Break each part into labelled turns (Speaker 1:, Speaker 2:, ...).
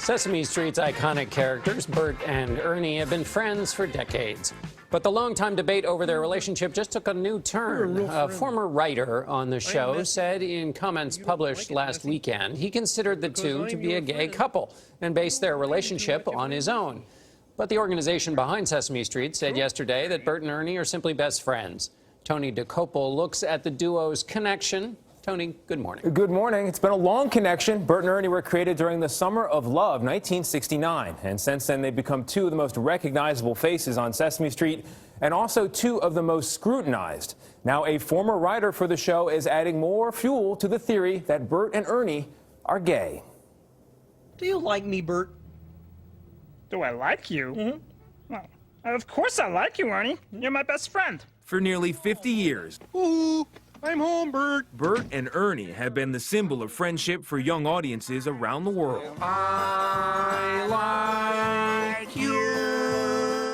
Speaker 1: Sesame Street's iconic characters, Bert and Ernie, have been friends for decades. But the longtime debate over their relationship just took a new turn. A former writer on the show said in comments published last weekend he considered the two to be a gay couple and based their relationship on his own. But the organization behind Sesame Street said yesterday that Bert and Ernie are simply best friends. Tony Dokoupil looks at the duo's connection. Tony, good morning.
Speaker 2: Good morning. It's been a long connection. Bert and Ernie were created during the Summer of Love, 1969. And since then, they've become two of the most recognizable faces on Sesame Street and also two of the most scrutinized. Now, a former writer for the show is adding more fuel to the theory that Bert and Ernie are gay.
Speaker 3: Do you like me, Bert?
Speaker 4: Do I like you? Well, of course I like you, Ernie. You're my best friend.
Speaker 5: For nearly 50 years,
Speaker 3: Ooh, I'm home, Bert.
Speaker 5: Bert and Ernie have been the symbol of friendship for young audiences around the world.
Speaker 3: I like you.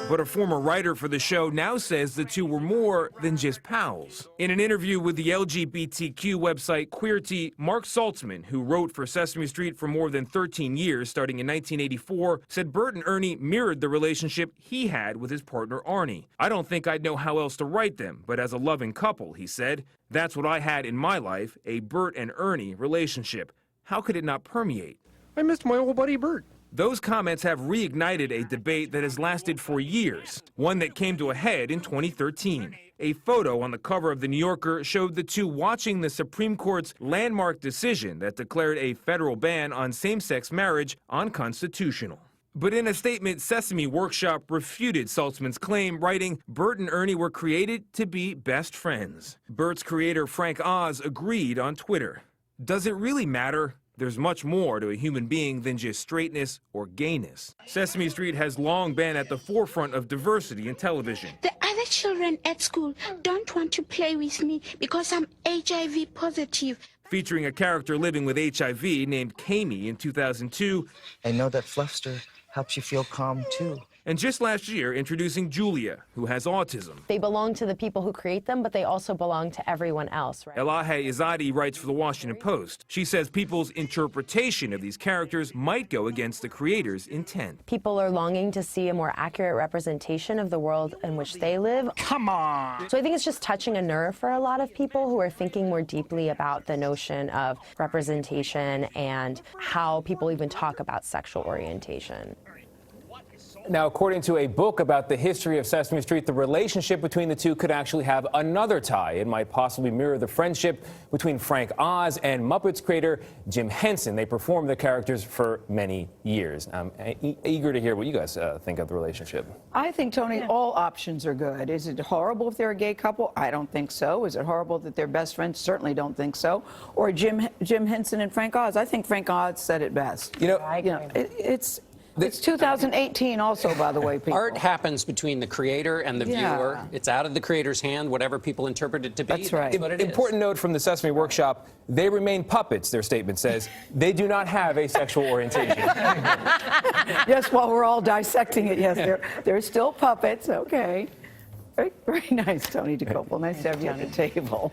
Speaker 5: But a former writer for the show now says the two were more than just pals. In an interview with the LGBTQ website Queerty, Mark Saltzman, who wrote for Sesame Street for more than 13 years, starting in 1984, said Bert and Ernie mirrored the relationship he had with his partner Arnie. I don't think I'd know how else to write them, but as a loving couple, he said, that's what I had in my life, a Bert and Ernie relationship. How could it not permeate?
Speaker 3: I missed my old buddy, Bert.
Speaker 5: Those comments have reignited a debate that has lasted for years, one that came to a head in 2013. A photo on the cover of The New Yorker showed the two watching the Supreme Court's landmark decision that declared a federal ban on same-sex marriage unconstitutional. But in a statement, Sesame Workshop refuted Saltzman's claim, writing, Bert and Ernie were created to be best friends. Bert's creator, Frank Oz, agreed on Twitter. Does it really matter? There's much more to a human being than just straightness or gayness. Sesame Street has long been at the forefront of diversity in television.
Speaker 6: The other children at school don't want to play with me because I'm HIV positive.
Speaker 5: Featuring a character living with HIV named Kami in 2002.
Speaker 7: I know that Fluffster helps you feel calm, too.
Speaker 5: And just last year, introducing Julia, who has autism.
Speaker 8: They belong to the people who create them, but they also belong to everyone else, right?
Speaker 5: Elahe Izadi writes for The Washington Post. She says people's interpretation of these characters might go against the creator's intent.
Speaker 8: People are longing to see a more accurate representation of the world in which they live.
Speaker 4: Come on.
Speaker 8: So I think it's just touching a nerve for a lot of people who are thinking more deeply about the notion of representation and how people even talk about sexual orientation.
Speaker 2: Now, according to a book about the history of Sesame Street, the relationship between the two could actually have another tie. It might possibly mirror the friendship between Frank Oz and Muppets creator Jim Henson. They performed the characters for many years. I'm eager to hear what you guys think of the relationship.
Speaker 9: I think, Tony, all options are good. Is it horrible if they're a gay couple? I don't think so. Is it horrible that they're best friends? Certainly don't think so. Or Jim Henson and Frank Oz. I think Frank Oz said it best. It's 2018 also, by the way, people.
Speaker 1: Art happens between the creator and the viewer. It's out of the creator's hand, whatever people interpret it to be.
Speaker 9: That's right.
Speaker 1: That's what it is.
Speaker 2: Important note from the Sesame Workshop, they remain puppets, their statement says. They do not have a sexual orientation.
Speaker 9: Yes, while we're all dissecting it, yes, they're still puppets. Okay. Very, very nice, Tony Dokoupil. Nice to have you on the table.